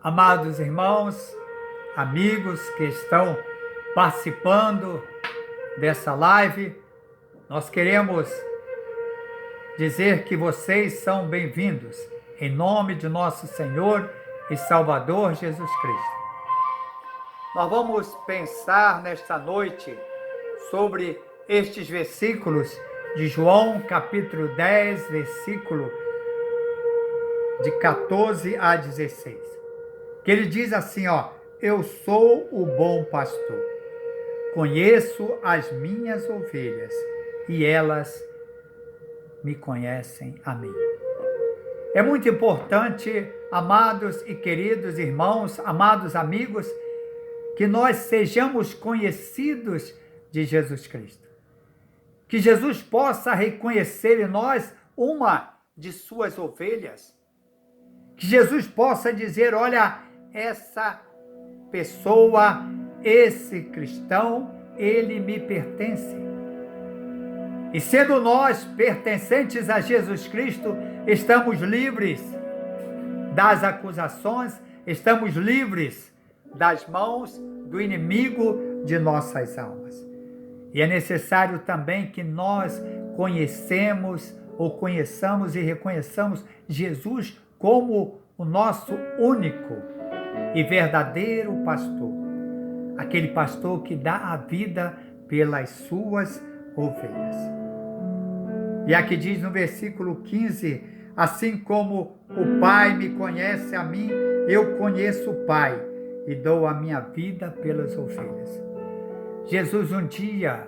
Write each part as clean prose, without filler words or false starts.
Amados irmãos, amigos que estão participando dessa live, nós queremos dizer que vocês são bem-vindos, em nome de nosso Senhor e Salvador Jesus Cristo. Nós vamos pensar nesta noite sobre estes versículos de João, capítulo 10, versículo de 14 a 16. Que ele diz assim, eu sou o bom pastor, conheço as minhas ovelhas e elas me conhecem a mim. É muito importante, amados e queridos irmãos, amados amigos, que nós sejamos conhecidos de Jesus Cristo. Que Jesus possa reconhecer em nós uma de suas ovelhas. Que Jesus possa dizer, olha, essa pessoa, esse cristão, ele me pertence. E sendo nós pertencentes a Jesus Cristo, estamos livres das acusações, estamos livres das mãos do inimigo de nossas almas. E é necessário também que nós conheçamos e reconheçamos Jesus como o nosso único e verdadeiro pastor, aquele pastor que dá a vida pelas suas ovelhas. E aqui diz no versículo 15, assim como o Pai me conhece a mim, eu conheço o Pai e dou a minha vida pelas ovelhas. Jesus um dia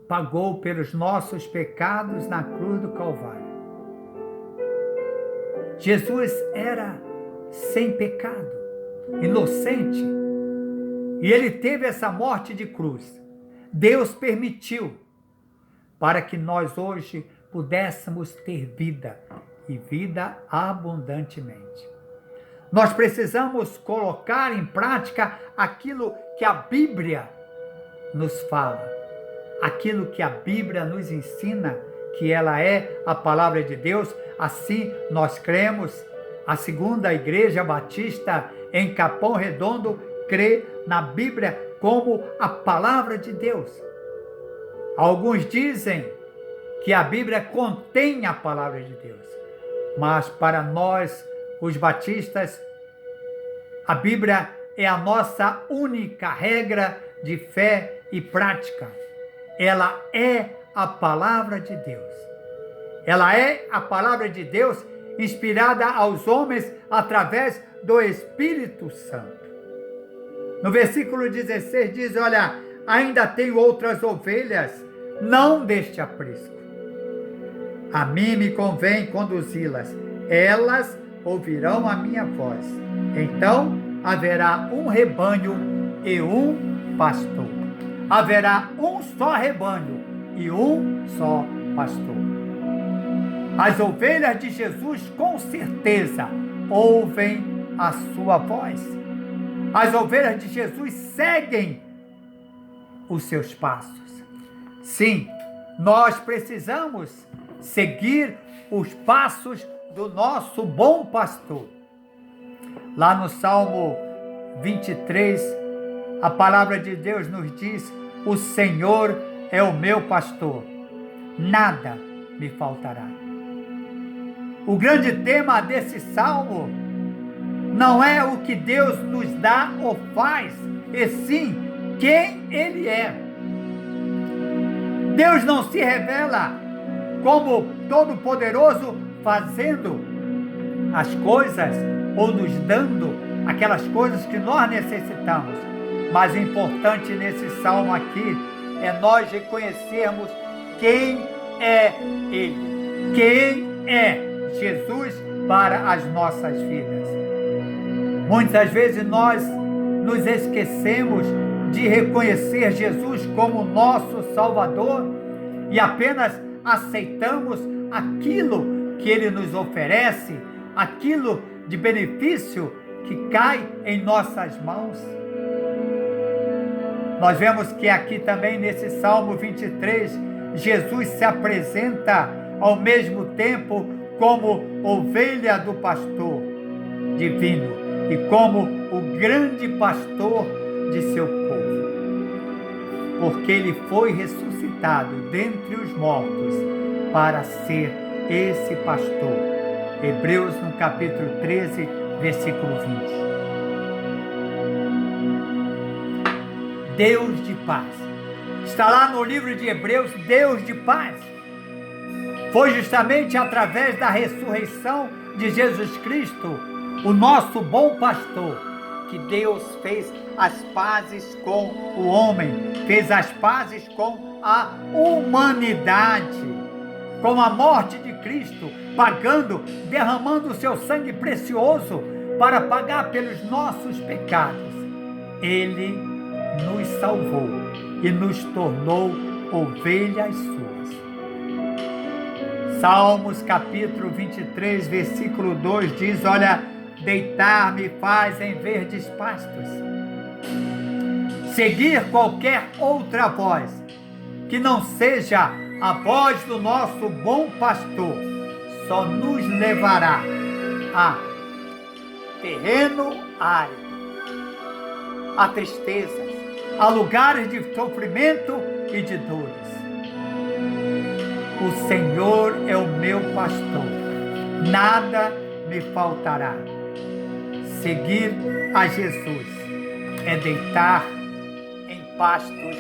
pagou pelos nossos pecados na cruz do Calvário. Jesus era sem pecado, inocente, e ele teve essa morte de cruz. Deus permitiu para que nós hoje pudéssemos ter vida, e vida abundantemente. Nós precisamos colocar em prática aquilo que a Bíblia nos fala, aquilo que a Bíblia nos ensina, que ela é a palavra de Deus. Assim nós cremos. A Segunda Igreja Batista em Capão Redondo crê na Bíblia como a palavra de Deus. Alguns dizem que a Bíblia contém a palavra de Deus, mas para nós, os batistas, a Bíblia é a nossa única regra de fé e prática. Ela é a palavra de Deus. Ela é a palavra de Deus inspirada aos homens através do Espírito Santo. No versículo 16 diz, olha, ainda tenho outras ovelhas, não deste aprisco. A mim me convém conduzi-las, elas ouvirão a minha voz. Então haverá um rebanho e um pastor. Haverá um só rebanho e um só pastor. As ovelhas de Jesus, com certeza, ouvem a sua voz. As ovelhas de Jesus seguem os seus passos. Sim, nós precisamos seguir os passos do nosso bom pastor. Lá no Salmo 23, a palavra de Deus nos diz, o Senhor é o meu pastor, nada me faltará. O grande tema desse salmo não é o que Deus nos dá ou faz, e sim quem Ele é. Deus não se revela como todo-poderoso fazendo as coisas ou nos dando aquelas coisas que nós necessitamos. Mas o importante nesse salmo aqui é nós reconhecermos quem é Ele, quem é Jesus para as nossas vidas. Muitas vezes nós nos esquecemos de reconhecer Jesus como nosso Salvador e apenas aceitamos aquilo que Ele nos oferece, aquilo de benefício que cai em nossas mãos. Nós vemos que aqui também nesse Salmo 23, Jesus se apresenta ao mesmo tempo como ovelha do pastor divino e como o grande pastor de seu povo, porque ele foi ressuscitado dentre os mortos para ser esse pastor. Hebreus, no capítulo 13, versículo 20. Deus de paz. Está lá no livro de Hebreus, Deus de paz. Foi justamente através da ressurreição de Jesus Cristo, o nosso bom pastor, que Deus fez as pazes com o homem, fez as pazes com a humanidade, com a morte de Cristo, pagando, derramando o seu sangue precioso para pagar pelos nossos pecados. Ele nos salvou e nos tornou ovelhas suas. Salmos capítulo 23, versículo 2 diz: olha, deitar-me faz em verdes pastos. Seguir qualquer outra voz, que não seja a voz do nosso bom pastor, só nos levará a terreno árido, a tristezas, a lugares de sofrimento e de dores. O Senhor é o meu pastor, nada me faltará. Seguir a Jesus é deitar em pastos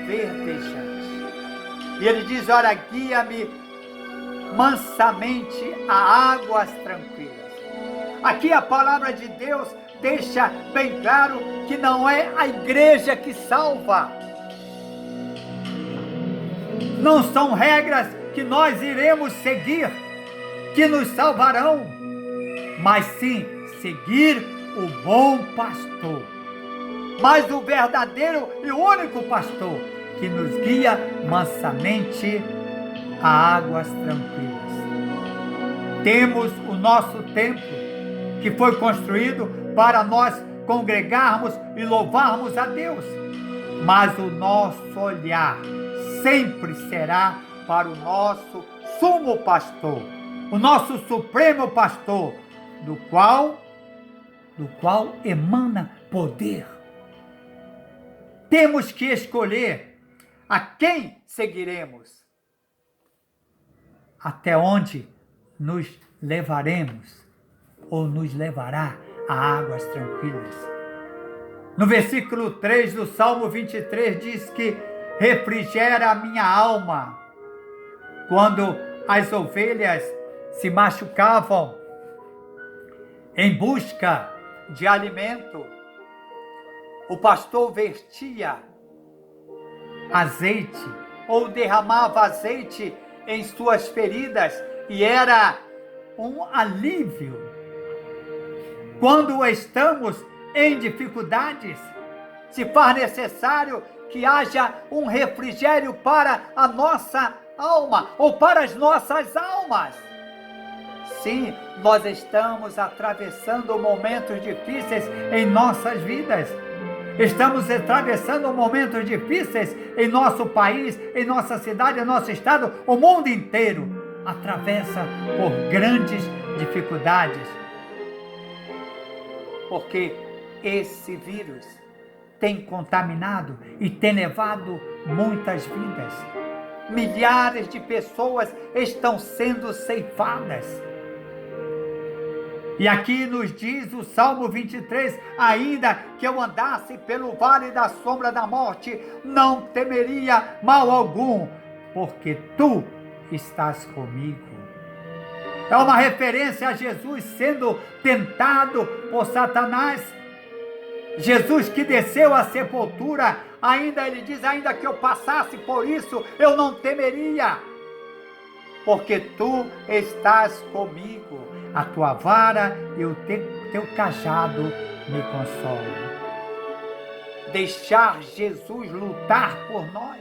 verdejantes. E ele diz: olha, guia-me mansamente a águas tranquilas. Aqui a palavra de Deus deixa bem claro que não é a igreja que salva. Não são regras que nós iremos seguir que nos salvarão, mas sim seguir o bom pastor. Mas o verdadeiro e único pastor que nos guia mansamente a águas tranquilas. Temos o nosso templo, que foi construído para nós congregarmos e louvarmos a Deus, mas o nosso olhar sempre será para o nosso sumo pastor, o nosso supremo pastor, do qual emana poder. Temos que escolher a quem seguiremos, até onde nos levaremos ou nos levará a águas tranquilas. No versículo 3 do Salmo 23 diz que refrigera a minha alma. Quando as ovelhas se machucavam em busca de alimento, o pastor vertia azeite ou derramava azeite em suas feridas e era um alívio. Quando estamos em dificuldades, se faz necessário que haja um refrigério para a nossa alma ou para as nossas almas. Sim, nós estamos atravessando momentos difíceis em nossas vidas. Estamos atravessando momentos difíceis em nosso país, em nossa cidade, em nosso estado. O mundo inteiro atravessa por grandes dificuldades. Porque esse vírus tem contaminado e tem levado muitas vidas. Milhares de pessoas estão sendo ceifadas. E aqui nos diz o Salmo 23, ainda que eu andasse pelo vale da sombra da morte, não temeria mal algum, porque tu estás comigo. É uma referência a Jesus sendo tentado por Satanás. Jesus que desceu à sepultura, ainda ele diz, ainda que eu passasse por isso, eu não temeria, porque tu estás comigo. A tua vara e o teu cajado me consolam. Deixar Jesus lutar por nós.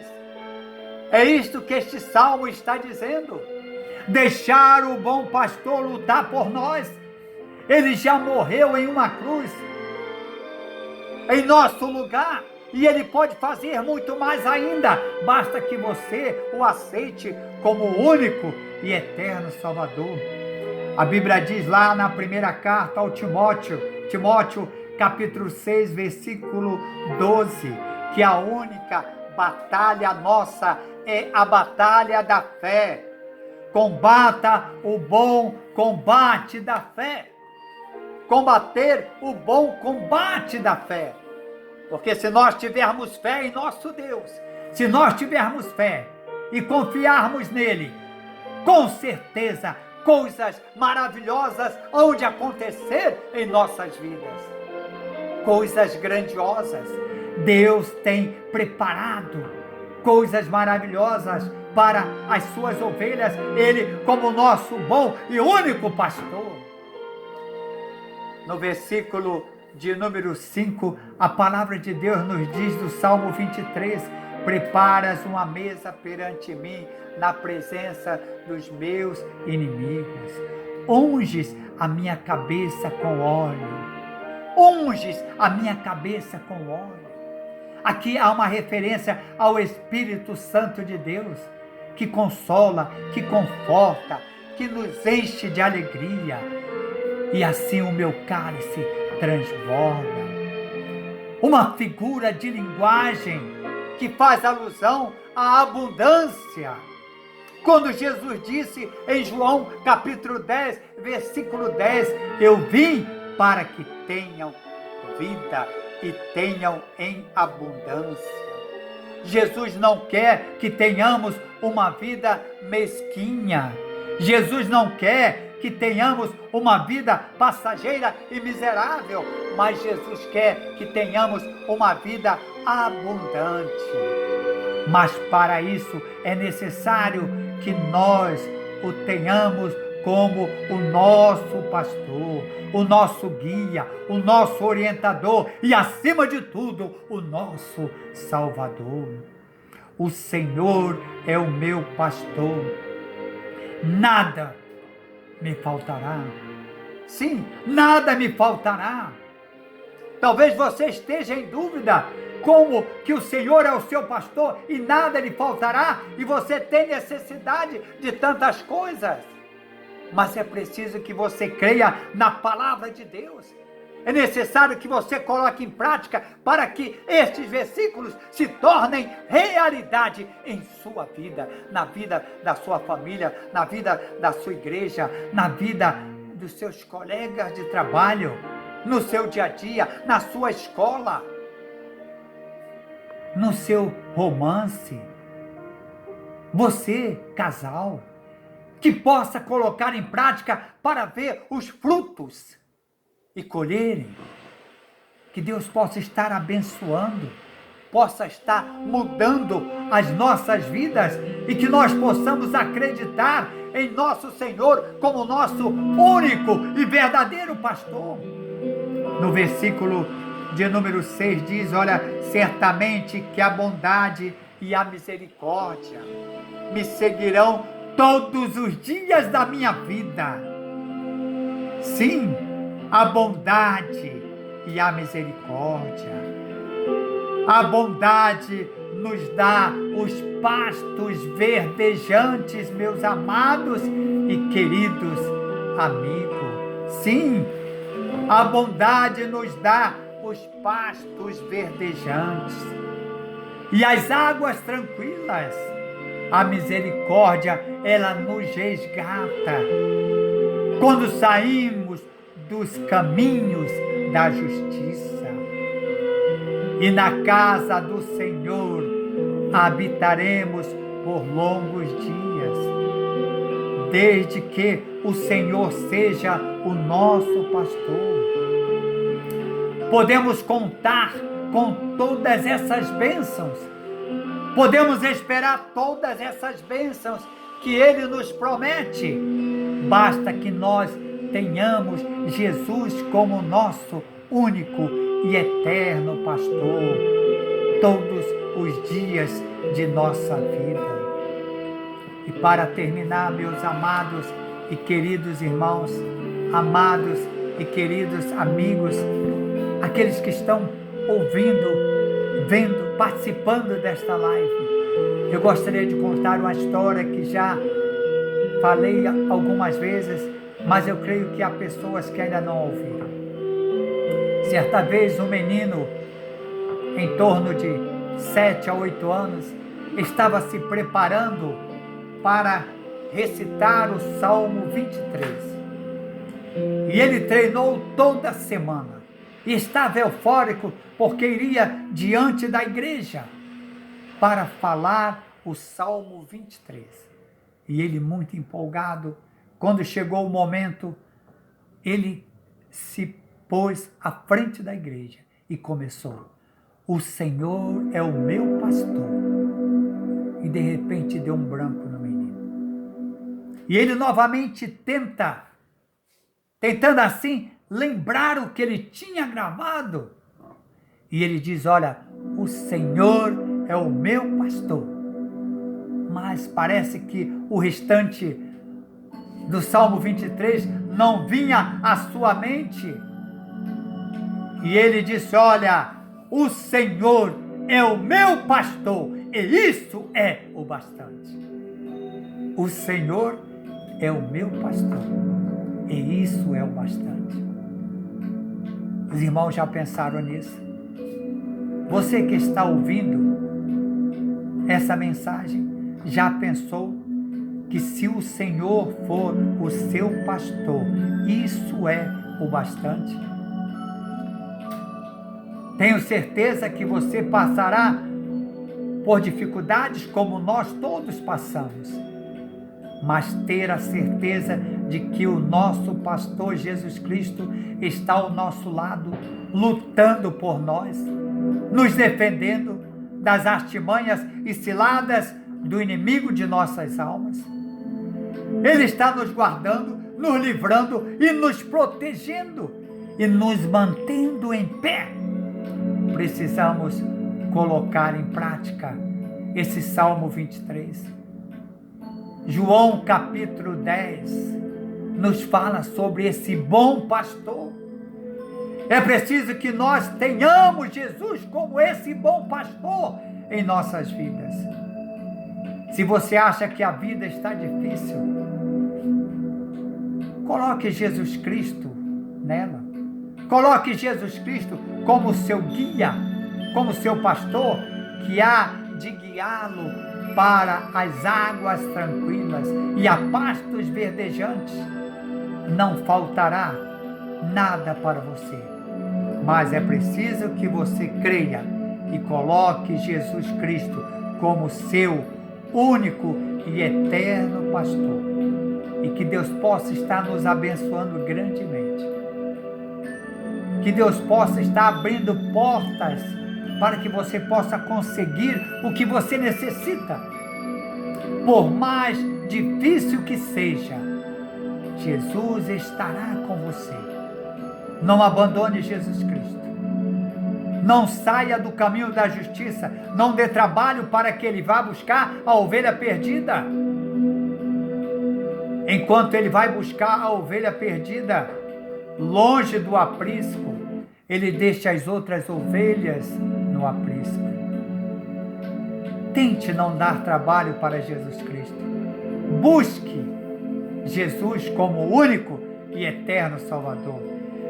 É isto que este salmo está dizendo. Deixar o bom pastor lutar por nós. Ele já morreu em uma cruz, em nosso lugar, e ele pode fazer muito mais ainda. Basta que você o aceite como o único e eterno Salvador. A Bíblia diz lá na primeira carta ao Timóteo, capítulo 6, versículo 12, que a única batalha nossa é a batalha da fé. Combata o bom combate da fé. Combater o bom combate da fé. Porque se nós tivermos fé em nosso Deus, se nós tivermos fé e confiarmos nele, com certeza coisas maravilhosas hão de acontecer em nossas vidas. Coisas grandiosas. Deus tem preparado coisas maravilhosas para as suas ovelhas, ele como nosso bom e único pastor. No versículo de número 5, a palavra de Deus nos diz do Salmo 23, preparas uma mesa perante mim, na presença dos meus inimigos. Unges a minha cabeça com óleo. Unges a minha cabeça com óleo. Aqui há uma referência ao Espírito Santo de Deus, que consola, que conforta, que nos enche de alegria. E assim o meu cálice transborda. Uma figura de linguagem que faz alusão à abundância. Quando Jesus disse em João capítulo 10, versículo 10, eu vim para que tenham vida e tenham em abundância. Jesus não quer que tenhamos uma vida mesquinha. Jesus não quer que tenhamos uma vida passageira e miserável, mas Jesus quer que tenhamos uma vida abundante. Mas para isso é necessário que nós o tenhamos como o nosso pastor, o nosso guia, o nosso orientador e, acima de tudo, o nosso Salvador. O Senhor é o meu pastor, nada me faltará. Sim, nada me faltará. Talvez você esteja em dúvida como que o Senhor é o seu pastor e nada lhe faltará, e você tem necessidade de tantas coisas. Mas é preciso que você creia na palavra de Deus. É necessário que você coloque em prática para que estes versículos se tornem realidade em sua vida, na vida da sua família, na vida da sua igreja, na vida dos seus colegas de trabalho, no seu dia a dia, na sua escola, no seu romance. Você, casal, que possa colocar em prática para ver os frutos e colherem. Que Deus possa estar abençoando, possa estar mudando as nossas vidas e que nós possamos acreditar em nosso Senhor como nosso único e verdadeiro pastor. No versículo de número 6 diz, olha, certamente que a bondade e a misericórdia me seguirão todos os dias da minha vida. Sim, a bondade e a misericórdia. A bondade nos dá os pastos verdejantes, meus amados e queridos amigos. Sim, a bondade nos dá os pastos verdejantes e as águas tranquilas. A misericórdia, ela nos resgata quando saímos dos caminhos da justiça. E na casa do Senhor habitaremos por longos dias, desde que o Senhor seja o nosso pastor. Podemos contar com todas essas bênçãos, podemos esperar todas essas bênçãos que Ele nos promete. Basta que nós tenhamos Jesus como nosso único e eterno pastor todos os dias de nossa vida. E para terminar, meus amados e queridos irmãos, amados e queridos amigos, aqueles que estão ouvindo, vendo, participando desta live, eu gostaria de contar uma história que já falei algumas vezes, mas eu creio que há pessoas que ainda não ouviram. Certa vez um menino, em torno de 7 a 8 anos, estava se preparando para recitar o Salmo 23. E ele treinou toda a semana. E estava eufórico porque iria diante da igreja para falar o Salmo 23. E ele, muito empolgado, quando chegou o momento, ele se pôs à frente da igreja e começou: o Senhor é o meu pastor. E de repente deu um branco no menino. E ele novamente tentando assim lembrar o que ele tinha gravado. E ele diz: olha, o Senhor é o meu pastor. Mas parece que o restante do Salmo 23 não vinha à sua mente. E ele disse: olha, o Senhor é o meu pastor, e isso é o bastante. O Senhor é o meu pastor, e isso é o bastante. Os irmãos já pensaram nisso? Você que está ouvindo essa mensagem, já pensou que se o Senhor for o seu pastor, isso é o bastante? Tenho certeza que você passará por dificuldades como nós todos passamos, mas ter a certeza de que o nosso pastor Jesus Cristo está ao nosso lado, lutando por nós, nos defendendo das artimanhas e ciladas do inimigo de nossas almas. Ele está nos guardando, nos livrando e nos protegendo e nos mantendo em pé. Precisamos colocar em prática esse Salmo 23. João capítulo 10 nos fala sobre esse bom pastor. É preciso que nós tenhamos Jesus como esse bom pastor em nossas vidas. Se você acha que a vida está difícil, coloque Jesus Cristo nela. Coloque Jesus Cristo como seu guia, como seu pastor, que há de guiá-lo para as águas tranquilas e a pastos verdejantes. Não faltará nada para você, mas é preciso que você creia e coloque Jesus Cristo como seu único e eterno pastor. E que Deus possa estar nos abençoando grandemente. Que Deus possa estar abrindo portas para que você possa conseguir o que você necessita. Por mais difícil que seja, Jesus estará com você. Não abandone Jesus Cristo. Não saia do caminho da justiça. Não dê trabalho para que ele vá buscar a ovelha perdida. Enquanto ele vai buscar a ovelha perdida, longe do aprisco, ele deixa as outras ovelhas no aprisco. Tente não dar trabalho para Jesus Cristo. Busque Jesus como único e eterno Salvador.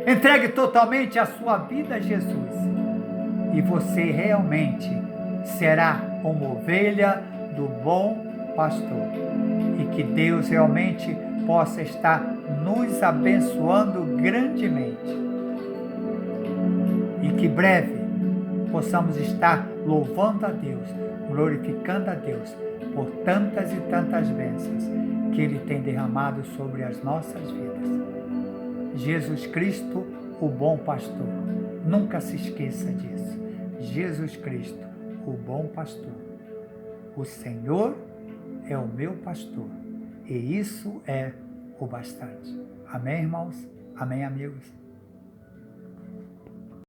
Entregue totalmente a sua vida a Jesus. E você realmente será uma ovelha do bom pastor. E que Deus realmente possa estar nos abençoando grandemente. E que breve possamos estar louvando a Deus, glorificando a Deus por tantas e tantas bênçãos que Ele tem derramado sobre as nossas vidas. Jesus Cristo, o bom pastor. Nunca se esqueça disso. Jesus Cristo, o bom pastor. O Senhor é o meu pastor. E isso é o bastante. Amém, irmãos? Amém, amigos?